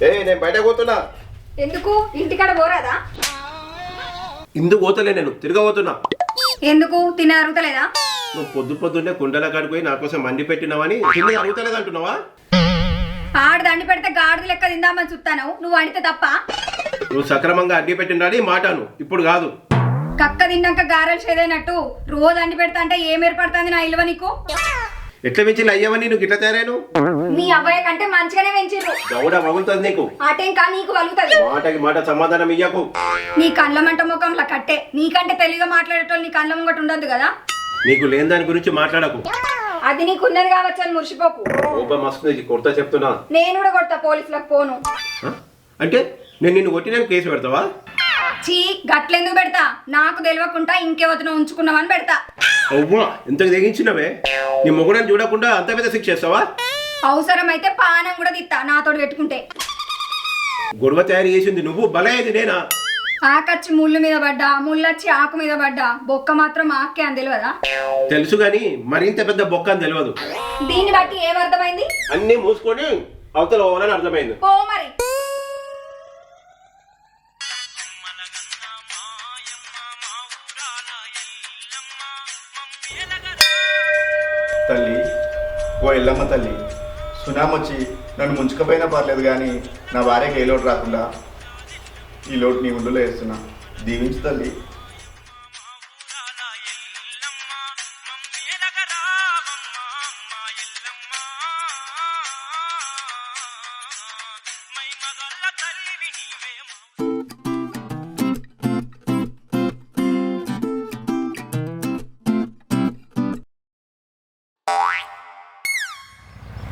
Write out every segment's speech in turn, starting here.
నేను బయట పోతున్నా. ఎందుకు ఇంటికాడ పోరాదా? ఇందుకు పోతలే, నేను తిరగబోతున్నా. ఎందుకు తినే అరుగుతలేదా? నువ్వు పొద్దున్నే కుండల కాడికి పోయి నా కోసం మండి పెట్టినావని తిండి అరుగుతలేదు అంటున్నావా? ఆడు దండి పెడితే గాడిద లెక్క తిందామని చూస్తాను, నువ్వు వండితే తప్ప. నువ్వు సక్రమంగా అడ్డి పెట్టినాడు మాటను, ఇప్పుడు కాదు. కక్క తిన్నాక గారెలు చేదైనట్టు రోజు అండి పెడతా అంటే ఏం ఏర్పడుతుంది నా ఇల్వ నీకు? ఎట్లా పెంచి అయ్యవని నువ్వు గిట్ల తయారాను? నీ అబ్బాయి కంటే మంచిగానే పెంచిర్రు. గౌడ మగులుతుంది నీకు. అటేం కా నీకు వలుగుతుంది. మాటకి మాట సమాధానం ఇయ్యకు. నీ కళ్ళ మంట ముఖంలో కట్టే, నీకంటే తెలివిగా మాట్లాడేటోళ్ళు నీ కళ్ళ ముంగట ఉండదు కదా. నీకు లేని దాని గురించి మాట్లాడకు. అది నీకున్నది కావచ్చు అని మురిసిపోకు. కోపం వస్తుంది, కొడతా చెప్తున్నా. నేను కూడా కొడతా, పోలీసులకు పోను. అంటే నేను నిన్ను కొట్టిన కేసు పెడతావా? చీ, గట్లెందుకు పెడతా? నాకు తెలియకుండా ఇంకెవరినో ఉంచుకున్నావని పెడతా. అవ్వా, ఎంత తెగించినవే. నీ మొగుడని చూడకుండా అంత పెద్ద శిక్ష చేస్తావా? అవసరమైతే పానం కూడా తిత్తా నాతోడు పెట్టుకుంటే. గొడవ తయారు చేసింది నువ్వు, బలయ్యేది నేనా? ఆకచ్చి ముళ్ళు మీద పడ్డా, ముళ్ళొచ్చి ఆకు మీద పడ్డా, బొక్క మాత్రం ఆకే అని తెలియదా? తెలుసు గాని మరింత పెద్ద బొక్క అని తెలియదు. దీన్ని బట్టి ఏమర్థమైంది? అన్ని మూసుకొని అవతల పోవాలని అర్థమైంది. పో మరి. తల్లి, ఓ ఎల్లమ్మ తల్లి, సునామొచ్చి నన్ను ముంచుకపోయినా పర్లేదు కానీ నా భార్యకి ఏ లోటు రాకుండా ఈ లోటు నీ ముందులో వేస్తున్నా, దీవించు తల్లి.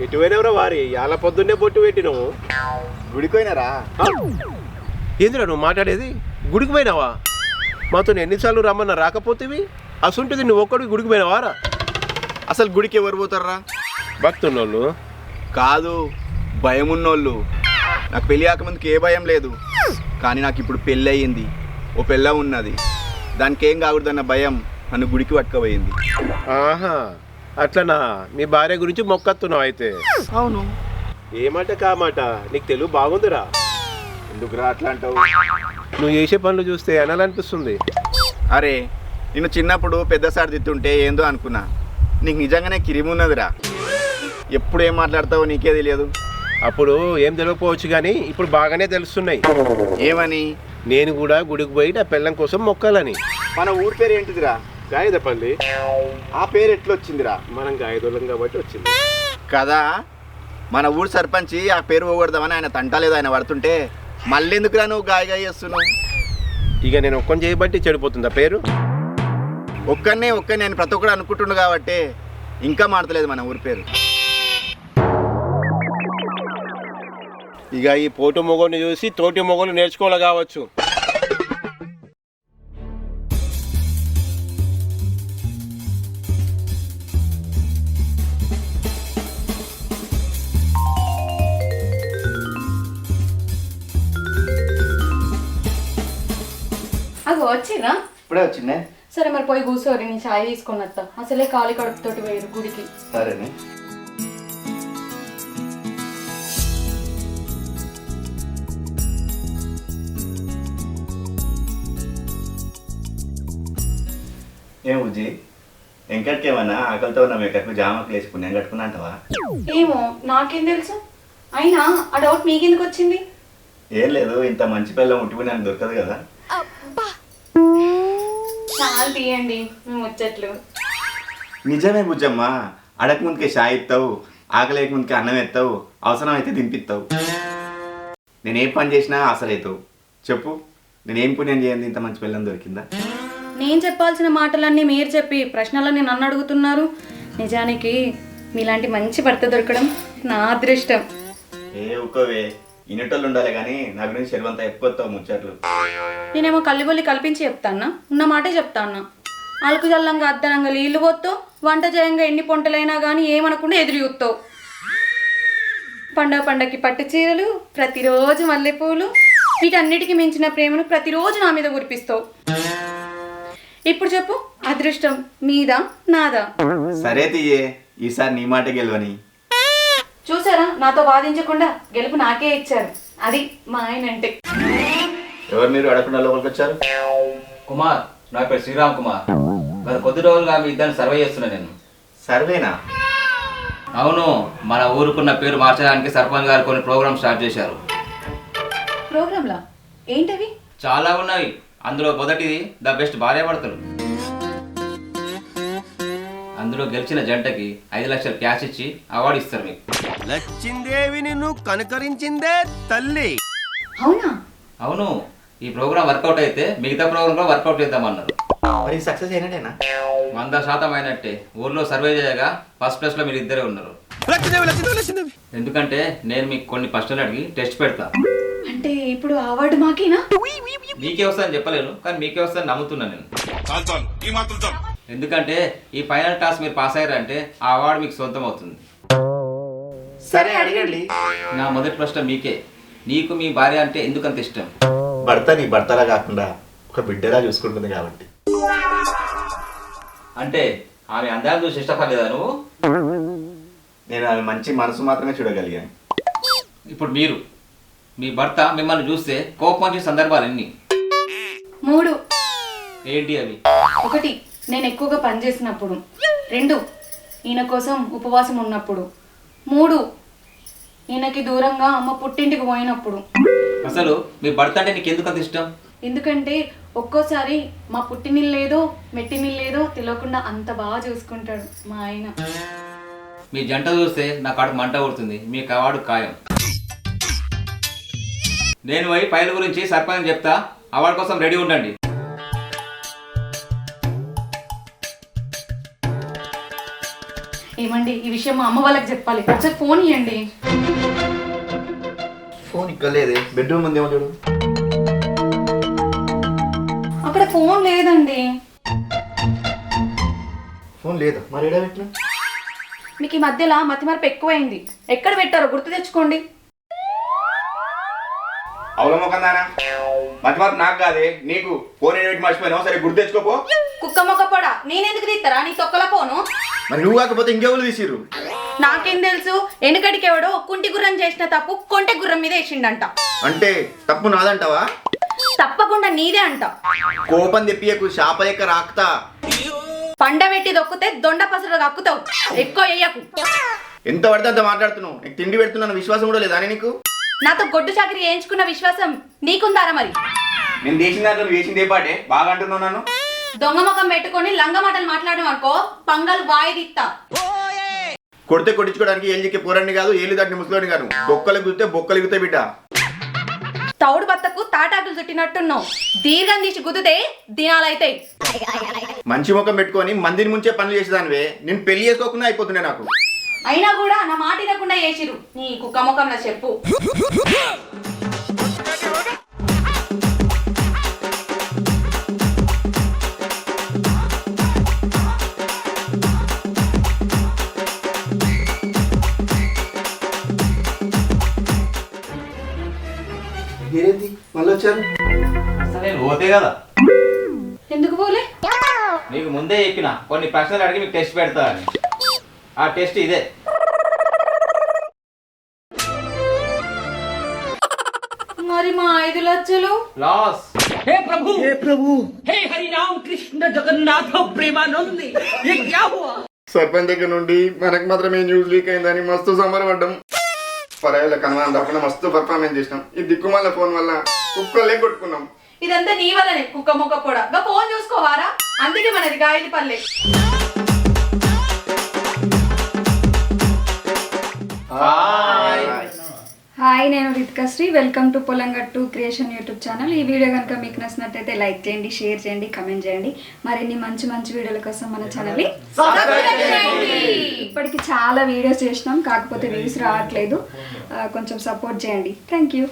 ఎటువైనవరా వారి యాల పొద్దున్నే బొట్టు పెట్టినావు. గుడికోయినారా? ఏందిరా నువ్వు మాట్లాడేది? గుడికి పోయినావా? మాతో ఎన్నిసార్లు రమ్మన్నా రాకపోతేవి. అసుంటిది నువ్వు ఒక్కడికి గుడికి పోయినావారా? అసలు గుడికి ఎవరు పోతారా? భక్తున్నోళ్ళు కాదు, భయం ఉన్నోళ్ళు. నాకు పెళ్ళి కాకముందుకు ఏ భయం లేదు, కానీ నాకు ఇప్పుడు పెళ్ళి అయ్యింది, ఓ పెళ్ళ ఉన్నది, దానికి ఏం కాకూడదన్న భయం నన్ను గుడికి పట్టుకపోయింది. ఆహా, అట్లనా? మీ భార్య గురించి మొక్కత్తున్నావు అయితే? అవును. ఏ మాట కామాట, నీకు తెలుగు బాగుందిరా. ఎందుకురా అట్లా అంటావు? నువ్వు చేసే పనులు చూస్తే అనాలనిపిస్తుంది. అరే, నిన్ను చిన్నప్పుడు పెద్దసారి తిట్టుంటే ఏందో అనుకున్నా, నీకు నిజంగానే కిరిమి ఉన్నదిరా. ఎప్పుడు ఏం మాట్లాడతావో నీకే తెలియదు. అప్పుడు ఏం తెలియకపోవచ్చు కానీ ఇప్పుడు బాగానే తెలుస్తున్నాయి. ఏమని? నేను కూడా గుడికి పోయి నా పిల్లం కోసం మొక్కాలని. మన ఊరి పేరు ఏంటిదిరా? గాయదపల్లి. ఆ పేరు ఎట్లొచ్చిందిరా? మనం గాయదోళం కాబట్టి వచ్చింది కదా. మన ఊరు సర్పంచి ఆ పేరు పోగొడదామని ఆయన తంటలేదు, ఆయన పడుతుంటే మళ్ళీ ఎందుకురా నువ్వు గాయగా చేస్తున్నావు? ఇక నేను ఒక్కని చేయబట్టి చెడిపోతుందా పేరు? ఒక్కనే నేను ప్రతి ఒక్కడు అనుకుంటుండు కాబట్టి ఇంకా మాడతలేదు మన ఊరి పేరు. ఇక ఈ పోటు మొగోని చూసి తోటి మొగోలు నేర్చుకోవాలి కావచ్చు. అది వచ్చిరా? ఇప్పుడే వచ్చిందే. సరే మరి పోయి కూర్చోరి, నీ చాయ్ తీసుకొని వస్తా. అసలే కాలి కడుపుతోటి పోయారు గుడికి. సరేనే. ఏం బుజ్జి, వెంకట్కేమన్నా ఆకలితో ఉన్న వెంకట్కు జామకు వేసి పుణ్యం కట్టుకున్నా అంటావా? ఏమో, నాకేం తెలుసు. అయినా ఆ డౌట్ మీకెందుకు వచ్చింది? ఏం లేదు, ఇంత మంచి పిల్ల ఉట్టిపోయి నాకు దొరకదు కదా. చాలా తీయండి ముచ్చట్లు. నిజమే బుజ్జమ్మ, అడగ ముందుకే షాయి ఇస్తావు, ఆకలేక ముందుకే అన్నం ఎత్తావు, అవసరం అయితే దింపిస్తావు. నేనేం పని చేసినా అసలవుతావు. చెప్పు, నేనేం పుణ్యం చేయండి ఇంత మంచి పిల్లని దొరికిందా? నేను చెప్పాల్సిన మాటలన్నీ మీరు చెప్పి ప్రశ్నలన్నీ నన్ను అడుగుతున్నారు. నిజానికి మీలాంటి మంచి భర్త దొరకడం నా అదృష్టం. ఏ ఊకోవే, ఇన్నటోళ్ళు ఉండాలి కానీ నా గురించి చెరువంతా ఎక్కువ ముచ్చట్లు. నేనేమో కల్లిబొల్లి కల్పించి చెప్తాన్నా, ఉన్న మాటే చెప్తాన్నా. అలుకు జల్లంగా అద్దనంగా నీళ్లు పోతావు, వంట చేయంగా ఎన్ని పొంటలైనా కానీ ఏమనకుండా ఎదురు చూస్తావు. పండగకి పట్టు చీరలు, ప్రతిరోజు మల్లెపూలు, వీటన్నిటికీ మించిన ప్రేమను ప్రతిరోజు నా మీద కురిపిస్తావు. ఇప్పుడు చెప్పు, అదృష్టం మీదా నాదా? సరే తీయే, ఈసారి నీ మాట గెలవని. చూసారా, నాతో వాదించకుండా గెలుపు నాకే ఇచ్చారు. అది మా ఆయన అంటే. ఎవరు మీరు అడగకుండా లోపలికి వచ్చారు? కుమార్, నా పేరు శ్రీరామ్ కుమార్. గత కొద్ది రోజులుగా మీ ఇద్దరిని సర్వే చేస్తున్నా నేను. సర్వేనా? అవును, మన ఊరుకున్న పేరు మార్చడానికి సర్పంచ్ గారు కొన్ని ప్రోగ్రామ్ స్టార్ట్ చేశారు. ప్రోగ్రాంలా ఏంటవి? చాలా ఉన్నాయి. అందులో మొదటిది ద బెస్ట్ భార్యాభర్తలు. అందులో గెలిచిన జంటకి 5 లక్షలు క్యాష్ ఇచ్చి అవార్డు ఇస్తారు మీకు. లచ్చిందేవి నిన్ను కనుకరించిందే తల్లి. అవునా? అవును, ఈ ప్రోగ్రామ్ వర్కౌట్ అయితే మిగతా ప్రోగ్రామ్ కూడా వర్కౌట్ చేద్దామన్నారు. మరి సక్సెస్ అయినట్టేనా? 100% అయినట్టే. ఊర్లో సర్వే చేయగా ఫస్ట్ ప్లేస్ లో మీరు ఇద్దరే ఉన్నారు. ఎందుకంటే నేను మీకు కొన్ని ప్రశ్నలు అడిగి టెస్ట్ పెడతా. అంటే ఇప్పుడు అవార్డు మాకేనా? మీకే వస్తుందని చెప్పలేను, కానీ మీకే వస్తుందని నమ్ముతున్నా నేను. ఎందుకంటే ఈ ఫైనల్ టాస్క్ మీరు పాస్ అయ్యారంటే ఆ అవార్డు మీకు సొంతం అవుతుంది. సరే అడగండి. నా మొదటి ప్రశ్న మీకే. నీకు మీ భార్య అంటే ఎందుకంత ఇష్టం? భర్తని భర్తలా కాకుండా ఒక బిడ్డలా చూసుకుంటుంది కాబట్టి. అంటే ఆమె అందాన్ని చూసి ఇష్టపడలేదా నువ్వు? నేను ఆమె మంచి మనసు మాత్రమే చూడగలిగాను. ఇప్పుడు మీరు మీ భర్త మిమ్మల్ని చూస్తే కోపం వచ్చే సందర్భాలు ఎన్ని? 3. ఏంటి అవి? 1, నేను ఎక్కువగా పనిచేసినప్పుడు. 2, ఈయన కోసం ఉపవాసం ఉన్నప్పుడు. 3, ఈయనకి దూరంగా అమ్మ పుట్టింటికి పోయినప్పుడు. అసలు మీ భర్త అంటే నీకు ఎందుకు అంత ఇష్టం? ఎందుకంటే ఒక్కోసారి మా పుట్టినిల్లేదో మెట్టినిల్లేదో తెలియకుండా అంత బాగా చూసుకుంటాడు మా ఆయన. మీ జంట చూస్తే నా కడుపు మంట కొడుతుంది. మీకు అవార్డు ఖాయం. నేను పోయి ఫైల్ గురించి సర్పంచ్ చెప్తా. అవార్డు కోసం రెడీ ఉండండి. ఏమండి, ఈ విషయం మా అమ్మ వాళ్ళకి చెప్పాలి. ఒకసారి ఫోన్ ఇవ్వండి. ఫోన్ ఇక్కడ లేదే, బెడ్రూమ్ ఉందేమో చూడు. అక్కడ ఫోన్ లేదండి. ఫోన్ లేదా? మరి ఎక్కడ పెట్టినా? మీకు ఈ మధ్యలో మతిమరపు ఎక్కువైంది. ఎక్కడ పెట్టారో గుర్తు తెచ్చుకోండి. అవలమోకందానా మతి మాత్రం నాకు కాదే, నీకు. ఫోన్ ఏడు పెట్టి మర్చిపోయినావు. సరే గుర్తు తెచ్చుకోపో. కుక్క మొక్క పొడ నేనెందుకు తీస్తారా నీ తొక్కల ఫోను? మరి నువ్వు కాకపోతే ఇంకెవరు తీసిర్రు? నాకేం తెలుసు? వెనుకడికి ఎవడో కుంటి గుర్రం చేసిన తప్పు కొంటె గుర్రం మీద వేసిండంట. అంటే తప్పు నాదంటావా? తప్పకుండా నీదే అంట. కోపం తెప్పియకు, శాపలేక రాక్తా. పండబెట్టి దొక్కితే దొండ పసరు కక్కుతావు. ఎక్కువ వేయకు. ఎంత పడితే అంత మాట్లాడుతున్నావు. నీకు తిండి పెడుతున్నాను విశ్వాసం కూడా లేదా నీకు? నాతో గొడ్డు చాకరీ వేయించుకున్న విశ్వాసం నీకుందారా మరి? నేను చేసిన దాంట్లో నువ్వు చేసింది ఏ పాటే? బాగా అంటున్నావు నన్ను. దొంగ ముఖం పెట్టుకొని లంగ మాటలు మాట్లాడడం అనుకో పంగలు వాయిదిస్తా. కొడితే కొట్టించుకోవడానికి ఏళ్ళు చెక్కే పోరండి కాదు, ఏళ్ళు దాటిని ముసలోని కాదు. బొక్కలు గుర్తే బొక్కలు ఎగుతాయి బిడ్డ. తౌడు బత్తకు తాటాకులు చుట్టినట్టున్నావు. దీర్ఘం తీసి గుద్దుతే దినాలైతాయి. మంచి ముఖం పెట్టుకొని మందిని ముంచే పనులు చేసేదానివే. నేను పెళ్లి చేసుకోకుండా అయిపోతుండే నాకు. అయినా కూడా నా మాట వినకుండా చేసిరు. నీ కుక్క ముఖంలో చెప్పు. మీరేంటి మళ్ళీ వచ్చారు? అసలు నేను పోతే కదా. ఎందుకు పోలే? మీకు ముందే చెప్పిన కొన్ని ప్రశ్నలు అడిగి మీకు టెస్ట్ పెడతా అని. ఆ టెస్ట్ ఇదే. మరి మా 5 లక్షలు లాస్. हे प्रभु हे हरि राम कृष्ण जगन्नाथ प्रेमानंद ये क्या हुआ? సర్పంచ్ దగ్గర నుండి మనకు మాత్రమే న్యూస్ లీక్ అయిందని మస్తు సంబరపడ్డాం. పరాయిల కనుమని తప్పకుండా మస్తు పర్ఫార్మెన్స్ చేసినాం. ఈ దిక్కుమాల ఫోన్ వల్ల కుక్కలే కొట్టుకున్నాం. ఇదంతా నీ వల్లనే కుక్క మొక్క కూడా. ఫోన్ చూసుకోవారా? అందుకే మనది గాయలి పల్లె. హాయ్, నేను Ritikashri. Welcome to Polamgattu creation YouTube channel. ఈ వీడియో కనుక మీకు నచ్చినట్టయితే లైక్ చేయండి, షేర్ చేయండి, కమెంట్ చేయండి. మరిన్ని మంచి మంచి వీడియోల కోసం మన ఛానల్ని ఇప్పటికి చాలా వీడియోస్ చేసినాం, కాకపోతే వ్యూస్ రావట్లేదు. కొంచెం సపోర్ట్ చేయండి. Thank you.